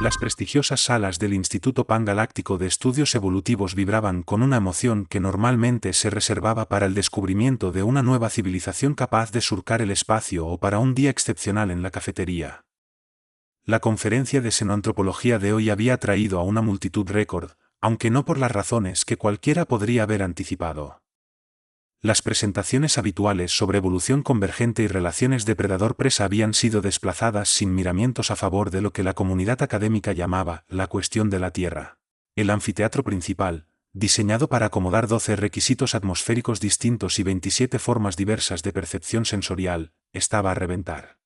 Las prestigiosas salas del Instituto Pangaláctico de Estudios Evolutivos vibraban con una emoción que normalmente se reservaba para el descubrimiento de una nueva civilización capaz de surcar el espacio o para un día excepcional en la cafetería. La conferencia de xenoantropología de hoy había atraído a una multitud récord, aunque no por las razones que cualquiera podría haber anticipado. Las presentaciones habituales sobre evolución convergente y relaciones depredador-presa habían sido desplazadas sin miramientos a favor de lo que la comunidad académica llamaba la cuestión de la Tierra. El anfiteatro principal, diseñado para acomodar 12 requisitos atmosféricos distintos y 27 formas diversas de percepción sensorial, estaba a reventar.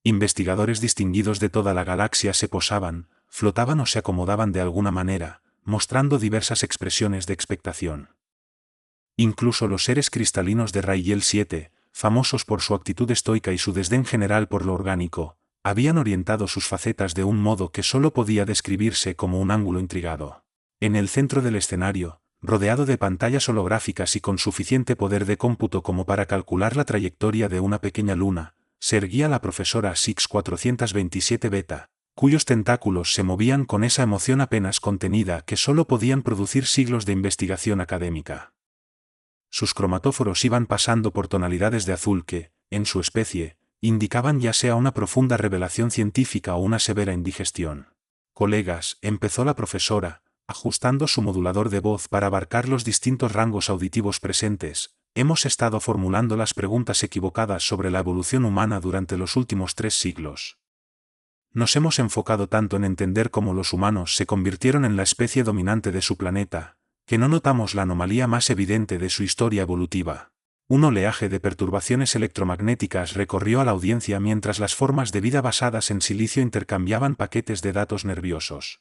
Investigadores distinguidos de toda la galaxia se posaban, flotaban o se acomodaban de alguna manera, mostrando diversas expresiones de expectación. Incluso los seres cristalinos de Raziel 7, famosos por su actitud estoica y su desdén general por lo orgánico, habían orientado sus facetas de un modo que solo podía describirse como un ángulo intrigado. En el centro del escenario, rodeado de pantallas holográficas y con suficiente poder de cómputo como para calcular la trayectoria de una pequeña luna, se erguía la profesora Six 427 Beta, cuyos tentáculos se movían con esa emoción apenas contenida que solo podían producir siglos de investigación académica. Sus cromatóforos iban pasando por tonalidades de azul que, en su especie, indicaban ya sea una profunda revelación científica o una severa indigestión. Colegas, empezó la profesora, ajustando su modulador de voz para abarcar los distintos rangos auditivos presentes, hemos estado formulando las preguntas equivocadas sobre la evolución humana durante los últimos 3 siglos. Nos hemos enfocado tanto en entender cómo los humanos se convirtieron en la especie dominante de su planeta, que no notamos la anomalía más evidente de su historia evolutiva. Un oleaje de perturbaciones electromagnéticas recorrió a la audiencia mientras las formas de vida basadas en silicio intercambiaban paquetes de datos nerviosos.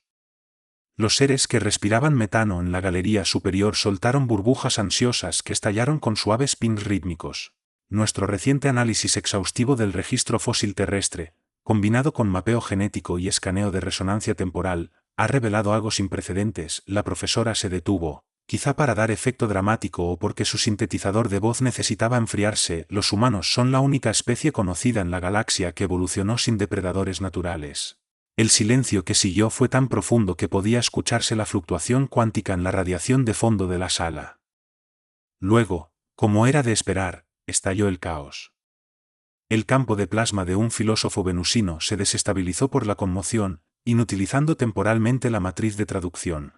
Los seres que respiraban metano en la galería superior soltaron burbujas ansiosas que estallaron con suaves pings rítmicos. Nuestro reciente análisis exhaustivo del registro fósil terrestre, combinado con mapeo genético y escaneo de resonancia temporal, ha revelado algo sin precedentes. La profesora se detuvo, quizá para dar efecto dramático o porque su sintetizador de voz necesitaba enfriarse. Los humanos son la única especie conocida en la galaxia que evolucionó sin depredadores naturales. El silencio que siguió fue tan profundo que podía escucharse la fluctuación cuántica en la radiación de fondo de la sala. Luego, como era de esperar, estalló el caos. El campo de plasma de un filósofo venusino se desestabilizó por la conmoción, inutilizando temporalmente la matriz de traducción.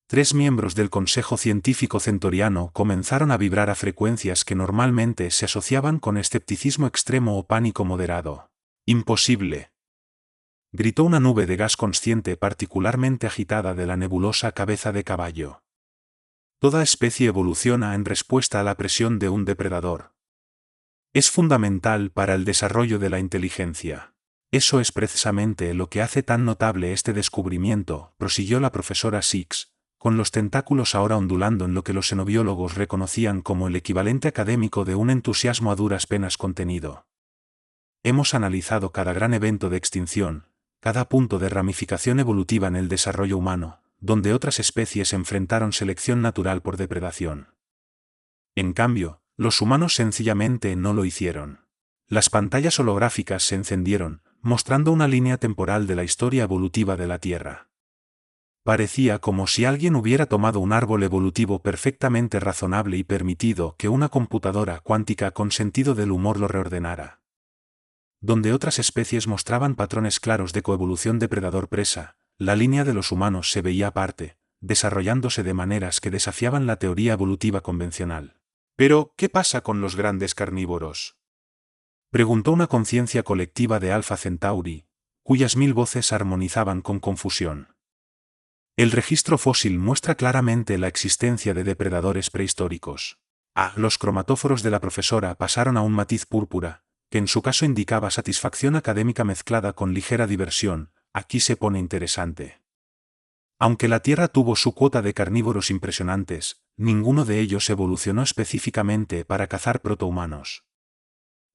3 miembros del Consejo Científico Centoriano comenzaron a vibrar a frecuencias que normalmente se asociaban con escepticismo extremo o pánico moderado. ¡Imposible!, gritó una nube de gas consciente particularmente agitada de la nebulosa cabeza de caballo. Toda especie evoluciona en respuesta a la presión de un depredador. Es fundamental para el desarrollo de la inteligencia. Eso es precisamente lo que hace tan notable este descubrimiento, prosiguió la profesora Six, con los tentáculos ahora ondulando en lo que los xenobiólogos reconocían como el equivalente académico de un entusiasmo a duras penas contenido. Hemos analizado cada gran evento de extinción, cada punto de ramificación evolutiva en el desarrollo humano, donde otras especies enfrentaron selección natural por depredación. En cambio, los humanos sencillamente no lo hicieron. Las pantallas holográficas se encendieron, mostrando una línea temporal de la historia evolutiva de la Tierra. Parecía como si alguien hubiera tomado un árbol evolutivo perfectamente razonable y permitido que una computadora cuántica con sentido del humor lo reordenara. Donde otras especies mostraban patrones claros de coevolución depredador-presa, la línea de los humanos se veía aparte, desarrollándose de maneras que desafiaban la teoría evolutiva convencional. Pero, ¿qué pasa con los grandes carnívoros?, preguntó una conciencia colectiva de Alpha Centauri, cuyas 1000 voces armonizaban con confusión. El registro fósil muestra claramente la existencia de depredadores prehistóricos. Los cromatóforos de la profesora pasaron a un matiz púrpura, que en su caso indicaba satisfacción académica mezclada con ligera diversión. Aquí se pone interesante. Aunque la Tierra tuvo su cuota de carnívoros impresionantes, ninguno de ellos evolucionó específicamente para cazar protohumanos.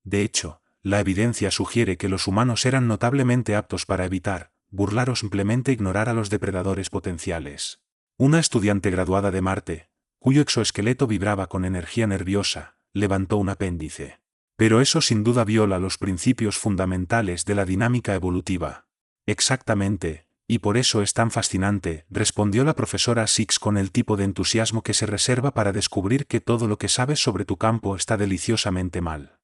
De hecho, la evidencia sugiere que los humanos eran notablemente aptos para evitar, burlar o simplemente ignorar a los depredadores potenciales. Una estudiante graduada de Marte, cuyo exoesqueleto vibraba con energía nerviosa, levantó un apéndice. Pero eso sin duda viola los principios fundamentales de la dinámica evolutiva. Exactamente, y por eso es tan fascinante, respondió la profesora Six con el tipo de entusiasmo que se reserva para descubrir que todo lo que sabes sobre tu campo está deliciosamente mal.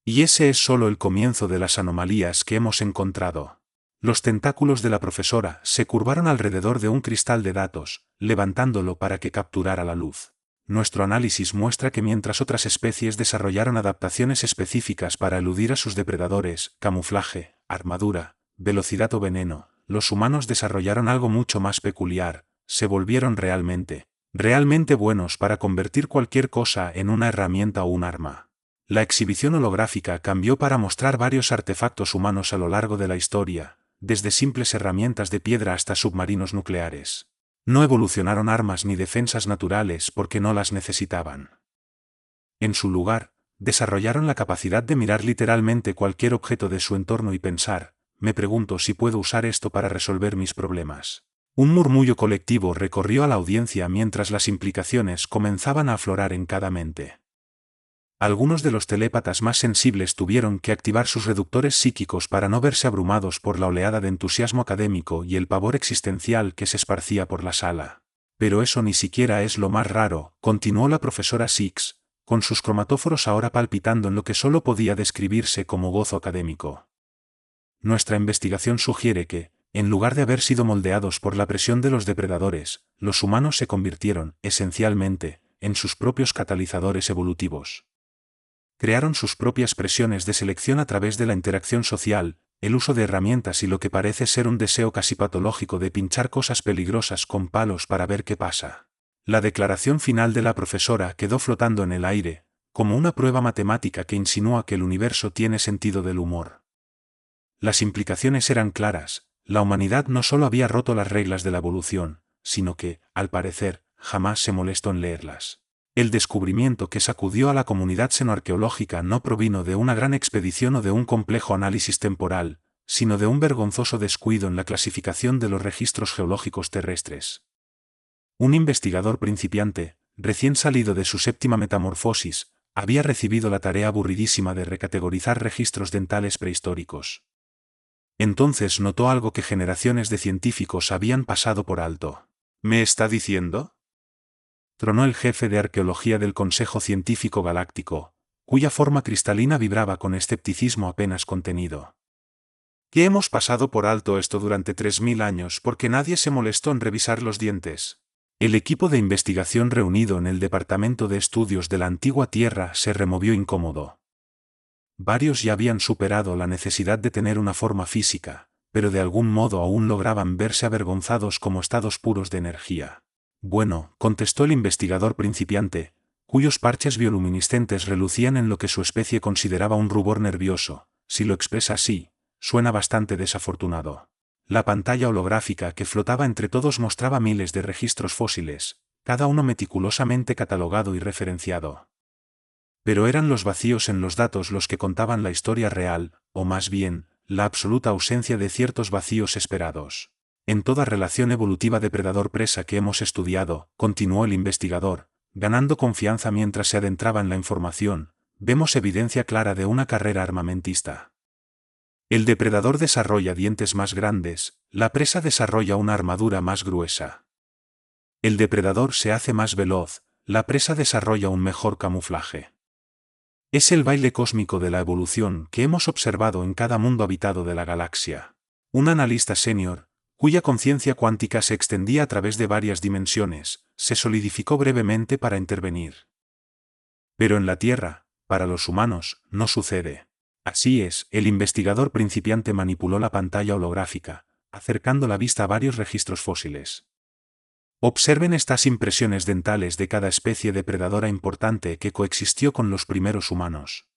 Y ese es solo el comienzo de las anomalías que hemos encontrado. Los tentáculos de la profesora se curvaron alrededor de un cristal de datos, levantándolo para que capturara la luz. Nuestro análisis muestra que mientras otras especies desarrollaron adaptaciones específicas para eludir a sus depredadores, camuflaje, armadura, velocidad o veneno, los humanos desarrollaron algo mucho más peculiar: se volvieron realmente buenos para convertir cualquier cosa en una herramienta o un arma. La exhibición holográfica cambió para mostrar varios artefactos humanos a lo largo de la historia, desde simples herramientas de piedra hasta submarinos nucleares. No evolucionaron armas ni defensas naturales porque no las necesitaban. En su lugar, desarrollaron la capacidad de mirar literalmente cualquier objeto de su entorno y pensar: me pregunto si puedo usar esto para resolver mis problemas. Un murmullo colectivo recorrió a la audiencia mientras las implicaciones comenzaban a aflorar en cada mente. Algunos de los telépatas más sensibles tuvieron que activar sus reductores psíquicos para no verse abrumados por la oleada de entusiasmo académico y el pavor existencial que se esparcía por la sala. Pero eso ni siquiera es lo más raro, continuó la profesora Six, con sus cromatóforos ahora palpitando en lo que solo podía describirse como gozo académico. Nuestra investigación sugiere que, en lugar de haber sido moldeados por la presión de los depredadores, los humanos se convirtieron, esencialmente, en sus propios catalizadores evolutivos. Crearon sus propias presiones de selección a través de la interacción social, el uso de herramientas y lo que parece ser un deseo casi patológico de pinchar cosas peligrosas con palos para ver qué pasa. La declaración final de la profesora quedó flotando en el aire, como una prueba matemática que insinúa que el universo tiene sentido del humor. Las implicaciones eran claras: la humanidad no solo había roto las reglas de la evolución, sino que, al parecer, jamás se molestó en leerlas. El descubrimiento que sacudió a la comunidad xenoarqueológica no provino de una gran expedición o de un complejo análisis temporal, sino de un vergonzoso descuido en la clasificación de los registros geológicos terrestres. Un investigador principiante, recién salido de su séptima metamorfosis, había recibido la tarea aburridísima de recategorizar registros dentales prehistóricos. Entonces notó algo que generaciones de científicos habían pasado por alto. ¿Me está diciendo?, tronó el jefe de arqueología del Consejo Científico Galáctico, cuya forma cristalina vibraba con escepticismo apenas contenido. ¿Que hemos pasado por alto esto durante 3000 años porque nadie se molestó en revisar los dientes? El equipo de investigación reunido en el Departamento de Estudios de la Antigua Tierra se removió incómodo. Varios ya habían superado la necesidad de tener una forma física, pero de algún modo aún lograban verse avergonzados como estados puros de energía. Bueno, contestó el investigador principiante, cuyos parches bioluminiscentes relucían en lo que su especie consideraba un rubor nervioso. Si lo expresa así, suena bastante desafortunado. La pantalla holográfica que flotaba entre todos mostraba miles de registros fósiles, cada uno meticulosamente catalogado y referenciado. Pero eran los vacíos en los datos los que contaban la historia real, o más bien, la absoluta ausencia de ciertos vacíos esperados. En toda relación evolutiva depredador-presa que hemos estudiado, continuó el investigador, ganando confianza mientras se adentraba en la información, vemos evidencia clara de una carrera armamentista. El depredador desarrolla dientes más grandes, la presa desarrolla una armadura más gruesa. El depredador se hace más veloz, la presa desarrolla un mejor camuflaje. Es el baile cósmico de la evolución que hemos observado en cada mundo habitado de la galaxia. Un analista senior, cuya conciencia cuántica se extendía a través de varias dimensiones, se solidificó brevemente para intervenir. Pero en la Tierra, para los humanos, no sucede. Así es, el investigador principiante manipuló la pantalla holográfica, acercando la vista a varios registros fósiles. Observen estas impresiones dentales de cada especie depredadora importante que coexistió con los primeros humanos.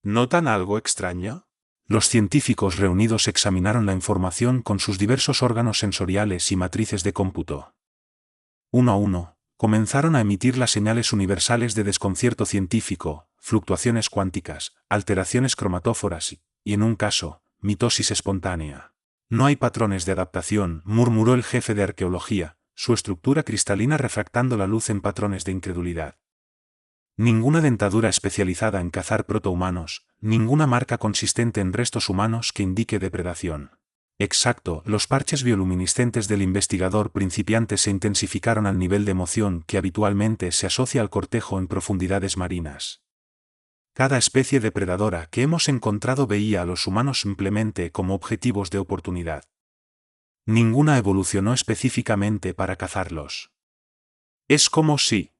¿Notan algo extraño? Los científicos reunidos examinaron la información con sus diversos órganos sensoriales y matrices de cómputo. Uno a uno, comenzaron a emitir las señales universales de desconcierto científico, fluctuaciones cuánticas, alteraciones cromatóforas y, en un caso, mitosis espontánea. No hay patrones de adaptación, murmuró el jefe de arqueología, su estructura cristalina refractando la luz en patrones de incredulidad. Ninguna dentadura especializada en cazar protohumanos, ninguna marca consistente en restos humanos que indique depredación. Exacto, los parches bioluminiscentes del investigador principiante se intensificaron al nivel de emoción que habitualmente se asocia al cortejo en profundidades marinas. Cada especie depredadora que hemos encontrado veía a los humanos simplemente como objetivos de oportunidad. Ninguna evolucionó específicamente para cazarlos. Es como si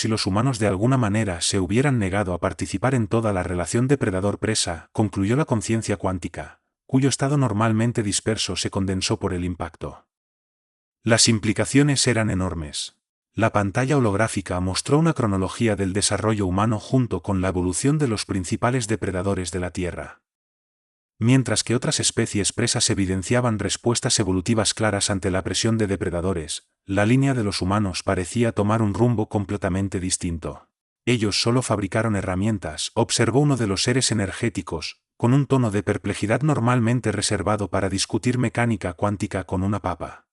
los humanos de alguna manera se hubieran negado a participar en toda la relación depredador-presa, concluyó la conciencia cuántica, cuyo estado normalmente disperso se condensó por el impacto. Las implicaciones eran enormes. La pantalla holográfica mostró una cronología del desarrollo humano junto con la evolución de los principales depredadores de la Tierra. Mientras que otras especies presas evidenciaban respuestas evolutivas claras ante la presión de depredadores, la línea de los humanos parecía tomar un rumbo completamente distinto. Ellos solo fabricaron herramientas, observó uno de los seres energéticos, con un tono de perplejidad normalmente reservado para discutir mecánica cuántica con una papa.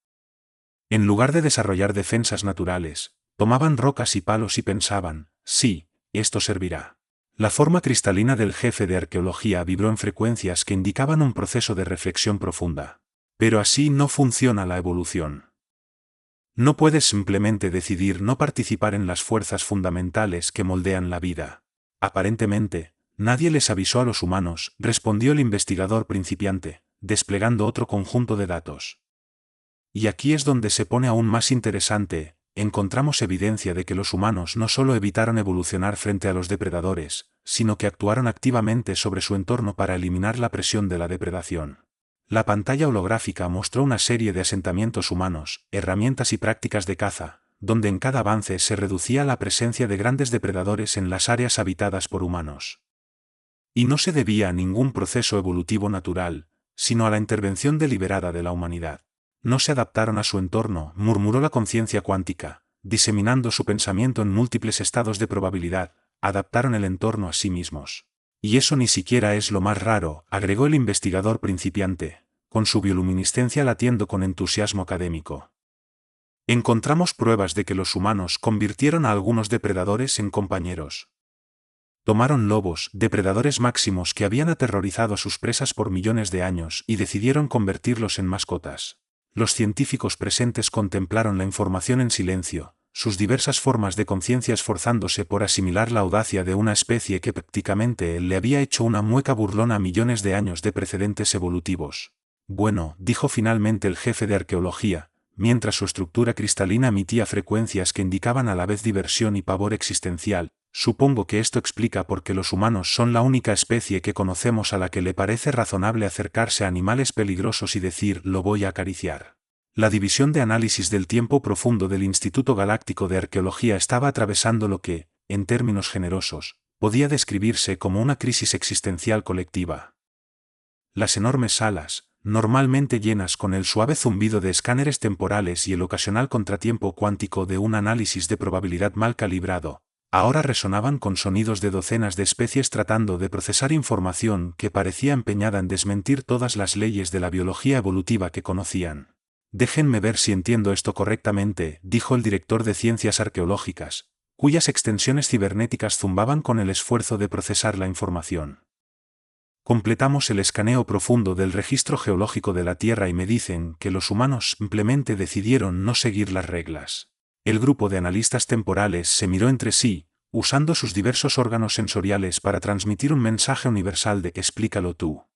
En lugar de desarrollar defensas naturales, tomaban rocas y palos y pensaban, sí, esto servirá. La forma cristalina del jefe de arqueología vibró en frecuencias que indicaban un proceso de reflexión profunda. Pero así no funciona la evolución. No puedes simplemente decidir no participar en las fuerzas fundamentales que moldean la vida. Aparentemente, nadie les avisó a los humanos, respondió el investigador principiante, desplegando otro conjunto de datos. Y aquí es donde se pone aún más interesante. Encontramos evidencia de que los humanos no solo evitaron evolucionar frente a los depredadores, sino que actuaron activamente sobre su entorno para eliminar la presión de la depredación. La pantalla holográfica mostró una serie de asentamientos humanos, herramientas y prácticas de caza, donde en cada avance se reducía la presencia de grandes depredadores en las áreas habitadas por humanos. Y no se debía a ningún proceso evolutivo natural, sino a la intervención deliberada de la humanidad. No se adaptaron a su entorno, murmuró la conciencia cuántica, diseminando su pensamiento en múltiples estados de probabilidad, adaptaron el entorno a sí mismos. Y eso ni siquiera es lo más raro, agregó el investigador principiante, con su bioluminiscencia latiendo con entusiasmo académico. Encontramos pruebas de que los humanos convirtieron a algunos depredadores en compañeros. Tomaron lobos, depredadores máximos que habían aterrorizado a sus presas por millones de años y decidieron convertirlos en mascotas. Los científicos presentes contemplaron la información en silencio, sus diversas formas de conciencia esforzándose por asimilar la audacia de una especie que prácticamente le había hecho una mueca burlona a millones de años de precedentes evolutivos. Bueno, dijo finalmente el jefe de arqueología, mientras su estructura cristalina emitía frecuencias que indicaban a la vez diversión y pavor existencial. Supongo que esto explica por qué los humanos son la única especie que conocemos a la que le parece razonable acercarse a animales peligrosos y decir lo voy a acariciar. La división de análisis del tiempo profundo del Instituto Galáctico de Arqueología estaba atravesando lo que, en términos generosos, podía describirse como una crisis existencial colectiva. Las enormes salas, normalmente llenas con el suave zumbido de escáneres temporales y el ocasional contratiempo cuántico de un análisis de probabilidad mal calibrado, ahora resonaban con sonidos de docenas de especies tratando de procesar información que parecía empeñada en desmentir todas las leyes de la biología evolutiva que conocían. Déjenme ver si entiendo esto correctamente, dijo el director de Ciencias Arqueológicas, cuyas extensiones cibernéticas zumbaban con el esfuerzo de procesar la información. Completamos el escaneo profundo del registro geológico de la Tierra y me dicen que los humanos simplemente decidieron no seguir las reglas. El grupo de analistas temporales se miró entre sí, usando sus diversos órganos sensoriales para transmitir un mensaje universal de explícalo tú.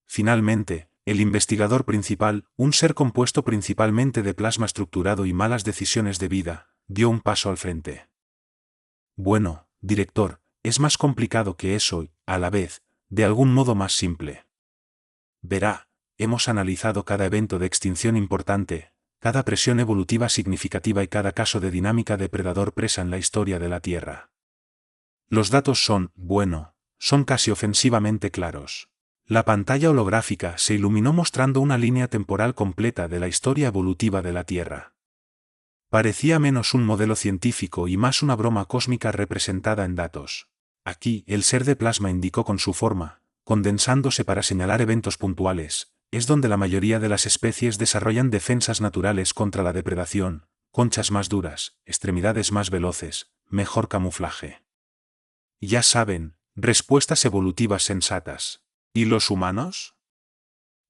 Finalmente, el investigador principal, un ser compuesto principalmente de plasma estructurado y malas decisiones de vida, dio un paso al frente. Bueno, director, es más complicado que eso y, a la vez, de algún modo más simple. Verá, hemos analizado cada evento de extinción importante, cada presión evolutiva significativa y cada caso de dinámica depredador-presa en la historia de la Tierra. Los datos son, son casi ofensivamente claros. La pantalla holográfica se iluminó mostrando una línea temporal completa de la historia evolutiva de la Tierra. Parecía menos un modelo científico y más una broma cósmica representada en datos. Aquí, el ser de plasma indicó con su forma, condensándose para señalar eventos puntuales, es donde la mayoría de las especies desarrollan defensas naturales contra la depredación, conchas más duras, extremidades más veloces, mejor camuflaje. Ya saben, respuestas evolutivas sensatas. ¿Y los humanos?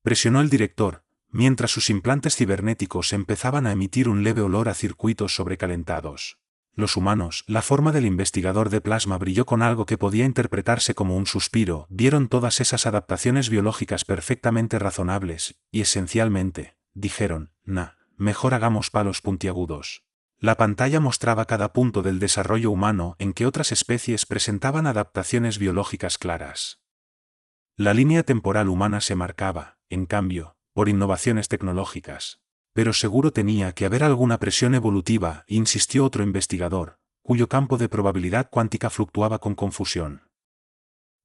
presionó el director, mientras sus implantes cibernéticos empezaban a emitir un leve olor a circuitos sobrecalentados. Los humanos, la forma del investigador de plasma brilló con algo que podía interpretarse como un suspiro, vieron todas esas adaptaciones biológicas perfectamente razonables, y esencialmente, dijeron, mejor hagamos palos puntiagudos. La pantalla mostraba cada punto del desarrollo humano en que otras especies presentaban adaptaciones biológicas claras. La línea temporal humana se marcaba, en cambio, por innovaciones tecnológicas. Pero seguro tenía que haber alguna presión evolutiva, insistió otro investigador, cuyo campo de probabilidad cuántica fluctuaba con confusión.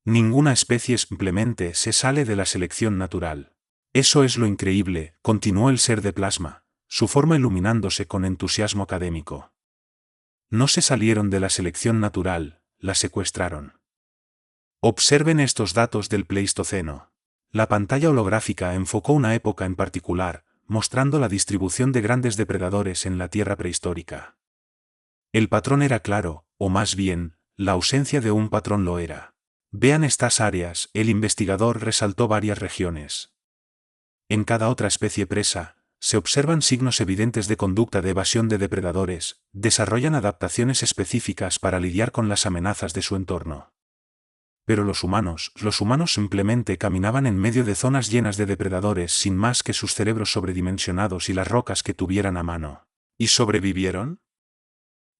Ninguna especie simplemente se sale de la selección natural. Eso es lo increíble, continuó el ser de plasma, su forma iluminándose con entusiasmo académico. No se salieron de la selección natural, la secuestraron. Observen estos datos del Pleistoceno. La pantalla holográfica enfocó una época en particular, mostrando la distribución de grandes depredadores en la Tierra prehistórica. El patrón era claro, o más bien, la ausencia de un patrón lo era. Vean estas áreas, el investigador resaltó varias regiones. En cada otra especie presa, se observan signos evidentes de conducta de evasión de depredadores, desarrollan adaptaciones específicas para lidiar con las amenazas de su entorno. Pero los humanos simplemente caminaban en medio de zonas llenas de depredadores sin más que sus cerebros sobredimensionados y las rocas que tuvieran a mano. ¿Y sobrevivieron?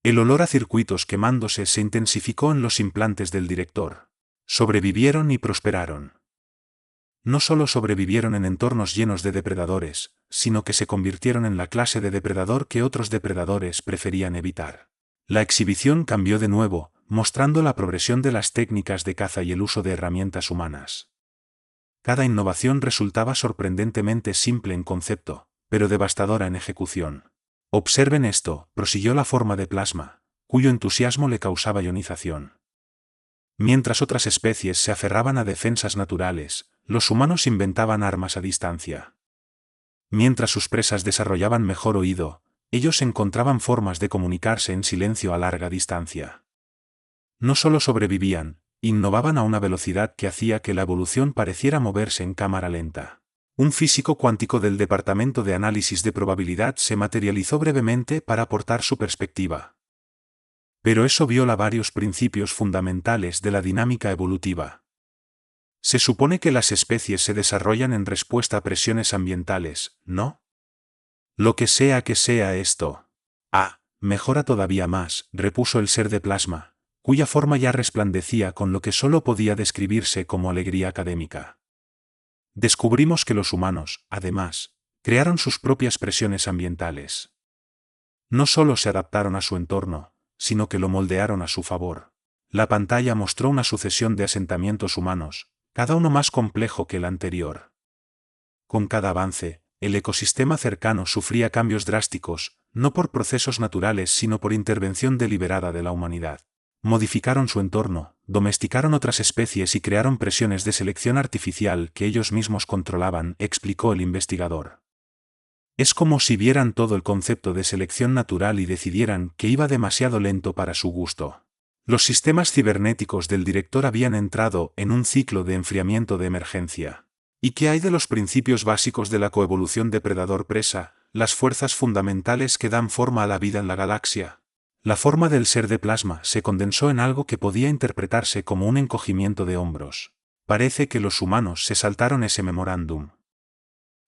El olor a circuitos quemándose se intensificó en los implantes del director. Sobrevivieron y prosperaron. No solo sobrevivieron en entornos llenos de depredadores, sino que se convirtieron en la clase de depredador que otros depredadores preferían evitar. La exhibición cambió de nuevo, mostrando la progresión de las técnicas de caza y el uso de herramientas humanas. Cada innovación resultaba sorprendentemente simple en concepto, pero devastadora en ejecución. Observen esto, prosiguió la forma de plasma, cuyo entusiasmo le causaba ionización. Mientras otras especies se aferraban a defensas naturales, los humanos inventaban armas a distancia. Mientras sus presas desarrollaban mejor oído, ellos encontraban formas de comunicarse en silencio a larga distancia. No solo sobrevivían, innovaban a una velocidad que hacía que la evolución pareciera moverse en cámara lenta. Un físico cuántico del Departamento de Análisis de Probabilidad se materializó brevemente para aportar su perspectiva. Pero eso viola varios principios fundamentales de la dinámica evolutiva. Se supone que las especies se desarrollan en respuesta a presiones ambientales, ¿no? Lo que sea esto. Mejora todavía más, repuso el ser de plasma, cuya forma ya resplandecía con lo que solo podía describirse como alegría académica. Descubrimos que los humanos, además, crearon sus propias presiones ambientales. No solo se adaptaron a su entorno, sino que lo moldearon a su favor. La pantalla mostró una sucesión de asentamientos humanos, cada uno más complejo que el anterior. Con cada avance, el ecosistema cercano sufría cambios drásticos, no por procesos naturales sino por intervención deliberada de la humanidad. Modificaron su entorno, domesticaron otras especies y crearon presiones de selección artificial que ellos mismos controlaban, explicó el investigador. Es como si vieran todo el concepto de selección natural y decidieran que iba demasiado lento para su gusto. Los sistemas cibernéticos del director habían entrado en un ciclo de enfriamiento de emergencia. ¿Y qué hay de los principios básicos de la coevolución depredador-presa, las fuerzas fundamentales que dan forma a la vida en la galaxia? La forma del ser de plasma se condensó en algo que podía interpretarse como un encogimiento de hombros. Parece que los humanos se saltaron ese memorándum.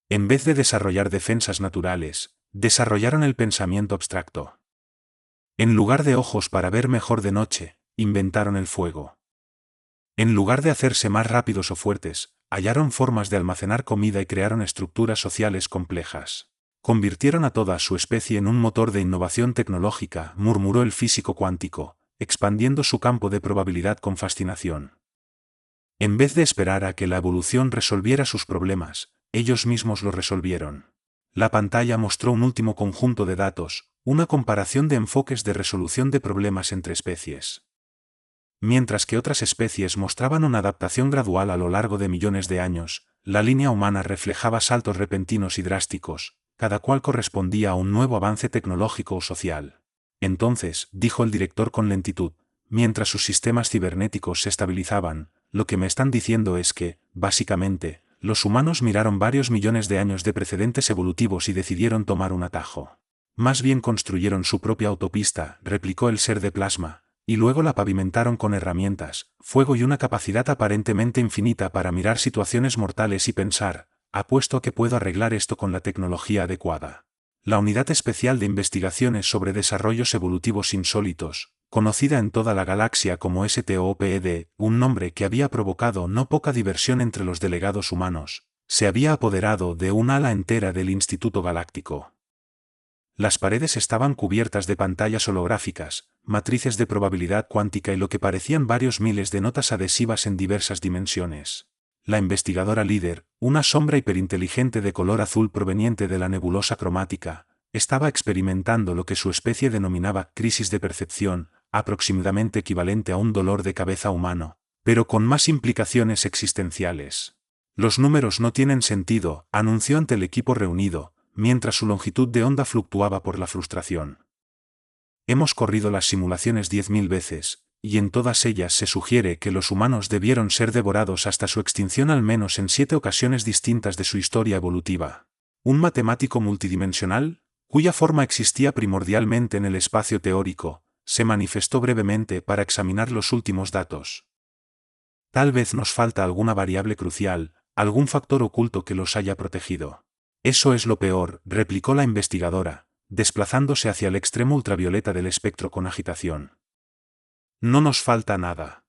En vez de desarrollar defensas naturales, desarrollaron el pensamiento abstracto. En lugar de ojos para ver mejor de noche, inventaron el fuego. En lugar de hacerse más rápidos o fuertes, hallaron formas de almacenar comida y crearon estructuras sociales complejas. Convirtieron a toda su especie en un motor de innovación tecnológica, murmuró el físico cuántico, expandiendo su campo de probabilidad con fascinación. En vez de esperar a que la evolución resolviera sus problemas, ellos mismos lo resolvieron. La pantalla mostró un último conjunto de datos, una comparación de enfoques de resolución de problemas entre especies. Mientras que otras especies mostraban una adaptación gradual a lo largo de millones de años, la línea humana reflejaba saltos repentinos y drásticos, cada cual correspondía a un nuevo avance tecnológico o social. Entonces, dijo el director con lentitud, mientras sus sistemas cibernéticos se estabilizaban, lo que me están diciendo es que, básicamente, los humanos miraron varios millones de años de precedentes evolutivos y decidieron tomar un atajo. Más bien construyeron su propia autopista, replicó el ser de plasma, y luego la pavimentaron con herramientas, fuego y una capacidad aparentemente infinita para mirar situaciones mortales y pensar, apuesto a que puedo arreglar esto con la tecnología adecuada. La Unidad Especial de Investigaciones sobre Desarrollos Evolutivos Insólitos, conocida en toda la galaxia como STOPED, un nombre que había provocado no poca diversión entre los delegados humanos, se había apoderado de un ala entera del Instituto Galáctico. Las paredes estaban cubiertas de pantallas holográficas, matrices de probabilidad cuántica y lo que parecían varios miles de notas adhesivas en diversas dimensiones. La investigadora líder, una sombra hiperinteligente de color azul proveniente de la nebulosa cromática, estaba experimentando lo que su especie denominaba crisis de percepción, aproximadamente equivalente a un dolor de cabeza humano, pero con más implicaciones existenciales. Los números no tienen sentido, anunció ante el equipo reunido, mientras su longitud de onda fluctuaba por la frustración. Hemos corrido las simulaciones 10.000 veces, y en todas ellas se sugiere que los humanos debieron ser devorados hasta su extinción al menos en 7 ocasiones distintas de su historia evolutiva. Un matemático multidimensional, cuya forma existía primordialmente en el espacio teórico, se manifestó brevemente para examinar los últimos datos. Tal vez nos falta alguna variable crucial, algún factor oculto que los haya protegido. Eso es lo peor, replicó la investigadora, desplazándose hacia el extremo ultravioleta del espectro con agitación. No nos falta nada.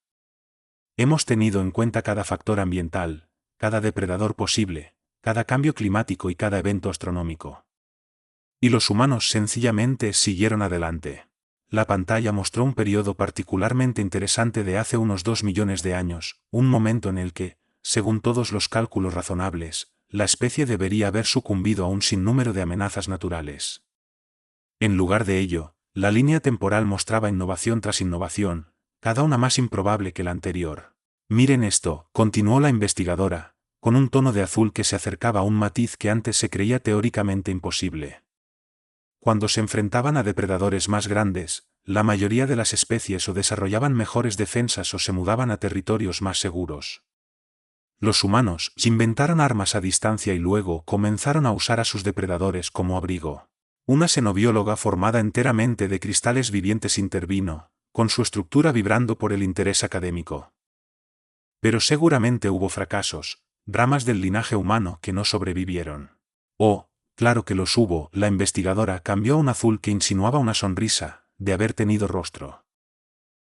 Hemos tenido en cuenta cada factor ambiental, cada depredador posible, cada cambio climático y cada evento astronómico. Y los humanos sencillamente siguieron adelante. La pantalla mostró un periodo particularmente interesante de hace unos 2 millones de años, un momento en el que, según todos los cálculos razonables, la especie debería haber sucumbido a un sinnúmero de amenazas naturales. En lugar de ello, la línea temporal mostraba innovación tras innovación, cada una más improbable que la anterior. Miren esto, continuó la investigadora, con un tono de azul que se acercaba a un matiz que antes se creía teóricamente imposible. Cuando se enfrentaban a depredadores más grandes, la mayoría de las especies o desarrollaban mejores defensas o se mudaban a territorios más seguros. Los humanos inventaron armas a distancia y luego comenzaron a usar a sus depredadores como abrigo. Una xenobióloga formada enteramente de cristales vivientes intervino, con su estructura vibrando por el interés académico. Pero seguramente hubo fracasos, ramas del linaje humano que no sobrevivieron. Oh, claro que los hubo, la investigadora cambió a un azul que insinuaba una sonrisa, de haber tenido rostro.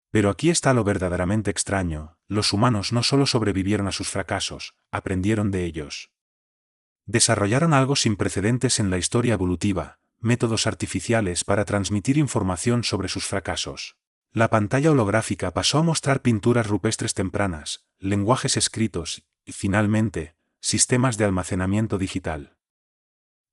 Pero aquí está lo verdaderamente extraño, los humanos no solo sobrevivieron a sus fracasos, aprendieron de ellos. Desarrollaron algo sin precedentes en la historia evolutiva, métodos artificiales para transmitir información sobre sus fracasos. La pantalla holográfica pasó a mostrar pinturas rupestres tempranas, lenguajes escritos, y finalmente, sistemas de almacenamiento digital.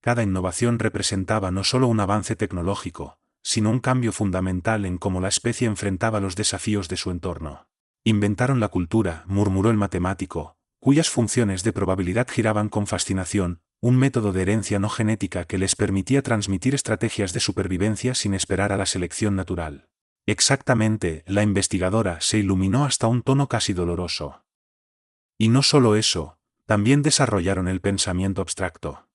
Cada innovación representaba no solo un avance tecnológico, sino un cambio fundamental en cómo la especie enfrentaba los desafíos de su entorno. Inventaron la cultura, murmuró el matemático, cuyas funciones de probabilidad giraban con fascinación, un método de herencia no genética que les permitía transmitir estrategias de supervivencia sin esperar a la selección natural. Exactamente, la investigadora se iluminó hasta un tono casi doloroso. Y no solo eso, también desarrollaron el pensamiento abstracto.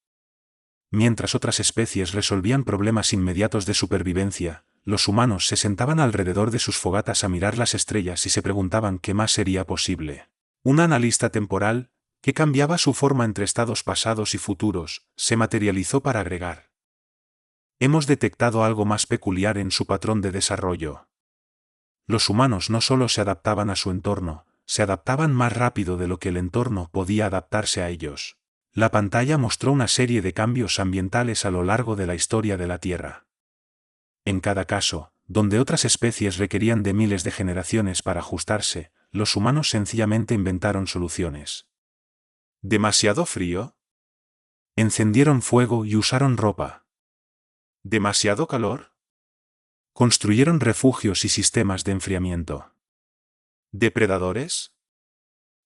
Mientras otras especies resolvían problemas inmediatos de supervivencia, los humanos se sentaban alrededor de sus fogatas a mirar las estrellas y se preguntaban qué más sería posible. Un analista temporal, que cambiaba su forma entre estados pasados y futuros, se materializó para agregar: hemos detectado algo más peculiar en su patrón de desarrollo. Los humanos no solo se adaptaban a su entorno, se adaptaban más rápido de lo que el entorno podía adaptarse a ellos. La pantalla mostró una serie de cambios ambientales a lo largo de la historia de la Tierra. En cada caso, donde otras especies requerían de miles de generaciones para ajustarse, los humanos sencillamente inventaron soluciones. ¿Demasiado frío? Encendieron fuego y usaron ropa. ¿Demasiado calor? Construyeron refugios y sistemas de enfriamiento. ¿Depredadores?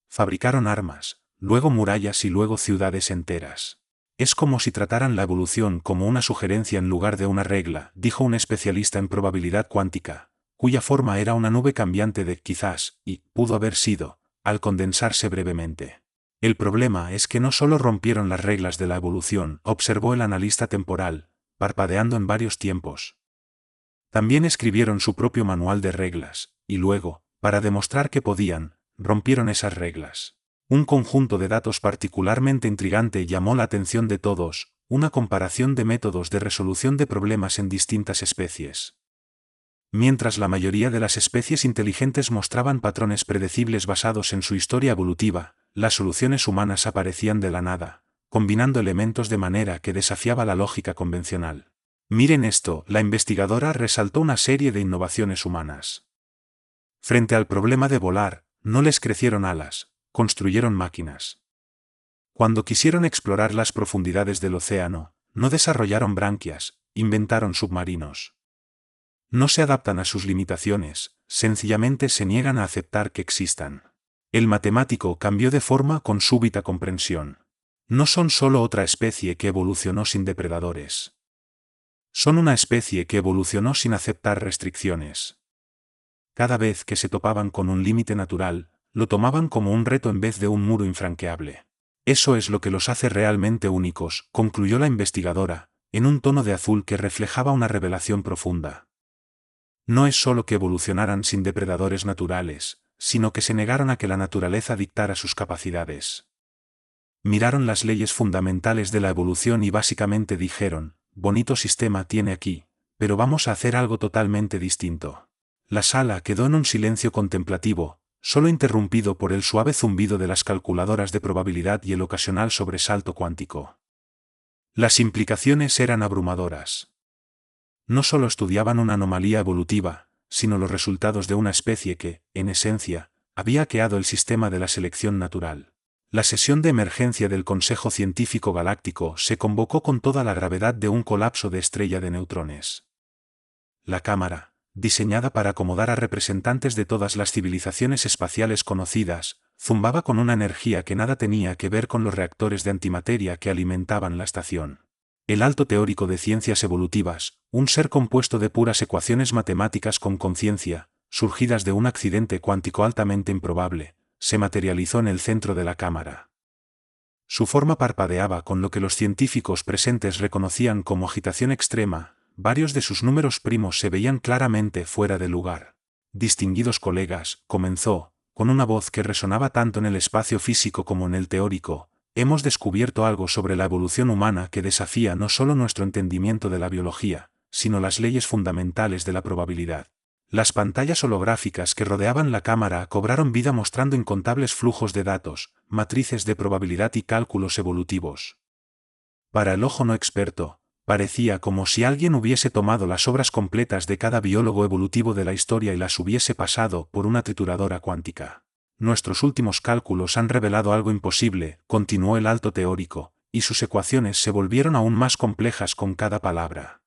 Fabricaron armas, luego murallas y luego ciudades enteras. Es como si trataran la evolución como una sugerencia en lugar de una regla, dijo un especialista en probabilidad cuántica, cuya forma era una nube cambiante de quizás, y pudo haber sido, al condensarse brevemente. El problema es que no solo rompieron las reglas de la evolución, observó el analista temporal, parpadeando en varios tiempos. También escribieron su propio manual de reglas, y luego, para demostrar que podían, rompieron esas reglas. Un conjunto de datos particularmente intrigante llamó la atención de todos, una comparación de métodos de resolución de problemas en distintas especies. Mientras la mayoría de las especies inteligentes mostraban patrones predecibles basados en su historia evolutiva, las soluciones humanas aparecían de la nada, combinando elementos de manera que desafiaba la lógica convencional. Miren esto, la investigadora resaltó una serie de innovaciones humanas. Frente al problema de volar, no les crecieron alas, construyeron máquinas. Cuando quisieron explorar las profundidades del océano, no desarrollaron branquias, inventaron submarinos. No se adaptan a sus limitaciones, sencillamente se niegan a aceptar que existan. El matemático cambió de forma con súbita comprensión. No son solo otra especie que evolucionó sin depredadores. Son una especie que evolucionó sin aceptar restricciones. Cada vez que se topaban con un límite natural, lo tomaban como un reto en vez de un muro infranqueable. Eso es lo que los hace realmente únicos, concluyó la investigadora, en un tono de azul que reflejaba una revelación profunda. No es solo que evolucionaran sin depredadores naturales, sino que se negaron a que la naturaleza dictara sus capacidades. Miraron las leyes fundamentales de la evolución y básicamente dijeron, bonito sistema tiene aquí, pero vamos a hacer algo totalmente distinto. La sala quedó en un silencio contemplativo, solo interrumpido por el suave zumbido de las calculadoras de probabilidad y el ocasional sobresalto cuántico. Las implicaciones eran abrumadoras. No solo estudiaban una anomalía evolutiva, sino los resultados de una especie que, en esencia, había hackeado el sistema de la selección natural. La sesión de emergencia del Consejo Científico Galáctico se convocó con toda la gravedad de un colapso de estrella de neutrones. La cámara, diseñada para acomodar a representantes de todas las civilizaciones espaciales conocidas, zumbaba con una energía que nada tenía que ver con los reactores de antimateria que alimentaban la estación. El alto teórico de ciencias evolutivas, un ser compuesto de puras ecuaciones matemáticas con conciencia, surgidas de un accidente cuántico altamente improbable, se materializó en el centro de la cámara. Su forma parpadeaba con lo que los científicos presentes reconocían como agitación extrema. Varios de sus números primos se veían claramente fuera de lugar. Distinguidos colegas, comenzó, con una voz que resonaba tanto en el espacio físico como en el teórico, hemos descubierto algo sobre la evolución humana que desafía no solo nuestro entendimiento de la biología, sino las leyes fundamentales de la probabilidad. Las pantallas holográficas que rodeaban la cámara cobraron vida mostrando incontables flujos de datos, matrices de probabilidad y cálculos evolutivos. Para el ojo no experto, parecía como si alguien hubiese tomado las obras completas de cada biólogo evolutivo de la historia y las hubiese pasado por una trituradora cuántica. Nuestros últimos cálculos han revelado algo imposible, continuó el alto teórico, y sus ecuaciones se volvieron aún más complejas con cada palabra.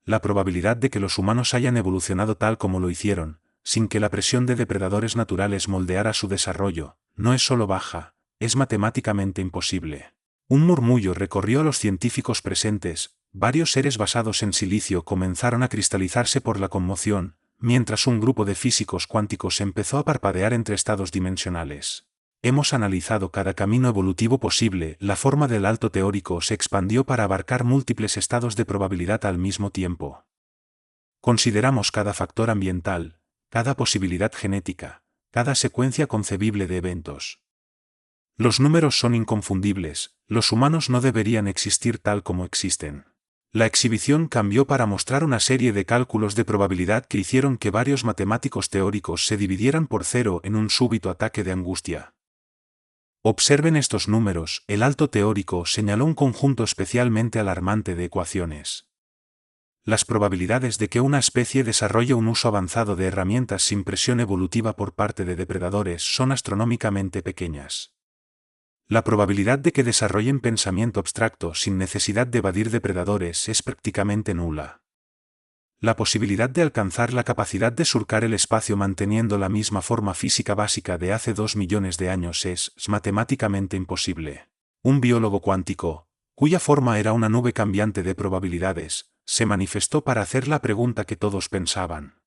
La probabilidad de que los humanos hayan evolucionado tal como lo hicieron, sin que la presión de depredadores naturales moldeara su desarrollo, no es solo baja, es matemáticamente imposible. Un murmullo recorrió a los científicos presentes, varios seres basados en silicio comenzaron a cristalizarse por la conmoción, mientras un grupo de físicos cuánticos empezó a parpadear entre estados dimensionales. Hemos analizado cada camino evolutivo posible, la forma del alto teórico se expandió para abarcar múltiples estados de probabilidad al mismo tiempo. Consideramos cada factor ambiental, cada posibilidad genética, cada secuencia concebible de eventos. Los números son inconfundibles, los humanos no deberían existir tal como existen. La exhibición cambió para mostrar una serie de cálculos de probabilidad que hicieron que varios matemáticos teóricos se dividieran por cero en un súbito ataque de angustia. Observen estos números, el alto teórico señaló un conjunto especialmente alarmante de ecuaciones. Las probabilidades de que una especie desarrolle un uso avanzado de herramientas sin presión evolutiva por parte de depredadores son astronómicamente pequeñas. La probabilidad de que desarrollen pensamiento abstracto sin necesidad de evadir depredadores es prácticamente nula. La posibilidad de alcanzar la capacidad de surcar el espacio manteniendo la misma forma física básica de hace 2 millones de años es matemáticamente imposible. Un biólogo cuántico, cuya forma era una nube cambiante de probabilidades, se manifestó para hacer la pregunta que todos pensaban.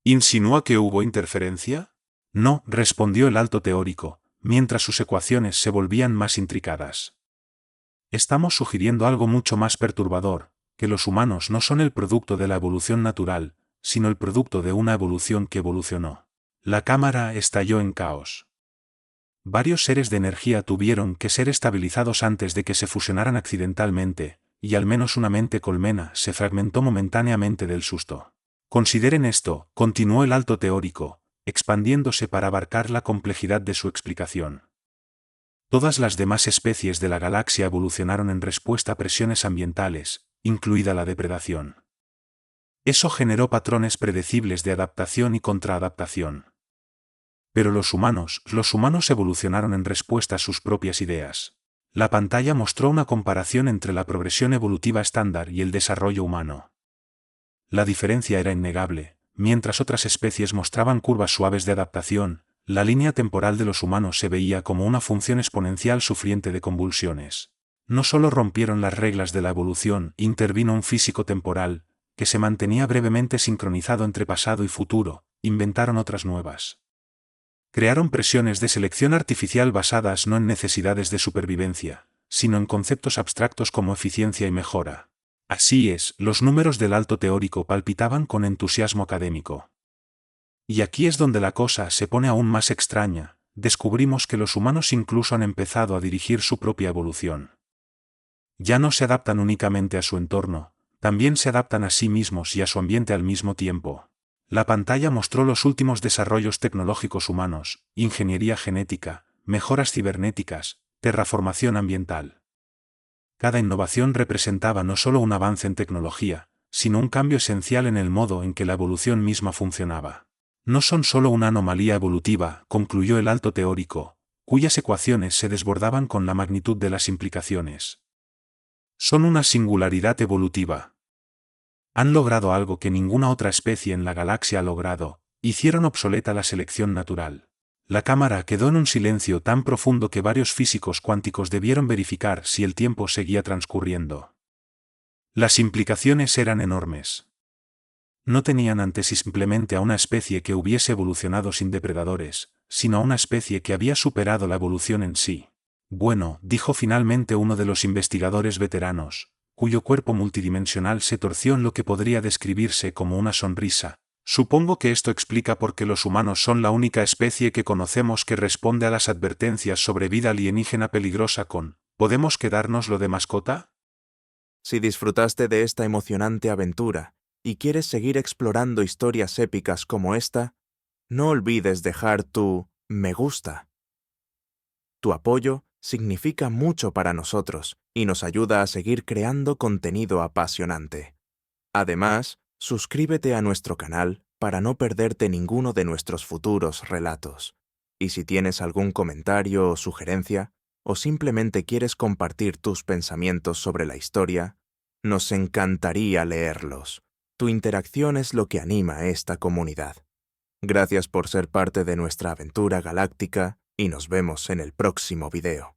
¿Insinúa que hubo interferencia? No, respondió el alto teórico, mientras sus ecuaciones se volvían más intricadas. Estamos sugiriendo algo mucho más perturbador, que los humanos no son el producto de la evolución natural, sino el producto de una evolución que evolucionó. La cámara estalló en caos. Varios seres de energía tuvieron que ser estabilizados antes de que se fusionaran accidentalmente, y al menos una mente colmena se fragmentó momentáneamente del susto. Consideren esto, continuó el alto teórico, expandiéndose para abarcar la complejidad de su explicación. Todas las demás especies de la galaxia evolucionaron en respuesta a presiones ambientales, incluida la depredación. Eso generó patrones predecibles de adaptación y contraadaptación. Pero los humanos evolucionaron en respuesta a sus propias ideas. La pantalla mostró una comparación entre la progresión evolutiva estándar y el desarrollo humano. La diferencia era innegable. Mientras otras especies mostraban curvas suaves de adaptación, la línea temporal de los humanos se veía como una función exponencial sufriente de convulsiones. No solo rompieron las reglas de la evolución, intervino un físico temporal, que se mantenía brevemente sincronizado entre pasado y futuro, inventaron otras nuevas. Crearon presiones de selección artificial basadas no en necesidades de supervivencia, sino en conceptos abstractos como eficiencia y mejora. Así es, los números del alto teórico palpitaban con entusiasmo académico. Y aquí es donde la cosa se pone aún más extraña, descubrimos que los humanos incluso han empezado a dirigir su propia evolución. Ya no se adaptan únicamente a su entorno, también se adaptan a sí mismos y a su ambiente al mismo tiempo. La pantalla mostró los últimos desarrollos tecnológicos humanos, ingeniería genética, mejoras cibernéticas, terraformación ambiental. Cada innovación representaba no solo un avance en tecnología, sino un cambio esencial en el modo en que la evolución misma funcionaba. No son solo una anomalía evolutiva, concluyó el alto teórico, cuyas ecuaciones se desbordaban con la magnitud de las implicaciones. Son una singularidad evolutiva. Han logrado algo que ninguna otra especie en la galaxia ha logrado, hicieron obsoleta la selección natural. La cámara quedó en un silencio tan profundo que varios físicos cuánticos debieron verificar si el tiempo seguía transcurriendo. Las implicaciones eran enormes. No tenían ante sí simplemente a una especie que hubiese evolucionado sin depredadores, sino a una especie que había superado la evolución en sí. Bueno, dijo finalmente uno de los investigadores veteranos, cuyo cuerpo multidimensional se torció en lo que podría describirse como una sonrisa. Supongo que esto explica por qué los humanos son la única especie que conocemos que responde a las advertencias sobre vida alienígena peligrosa con ¿podemos quedárnoslo de mascota? Si disfrutaste de esta emocionante aventura y quieres seguir explorando historias épicas como esta, no olvides dejar tu me gusta. Tu apoyo significa mucho para nosotros y nos ayuda a seguir creando contenido apasionante. Además, suscríbete a nuestro canal para no perderte ninguno de nuestros futuros relatos. Y si tienes algún comentario o sugerencia, o simplemente quieres compartir tus pensamientos sobre la historia, nos encantaría leerlos. Tu interacción es lo que anima a esta comunidad. Gracias por ser parte de nuestra aventura galáctica y nos vemos en el próximo video.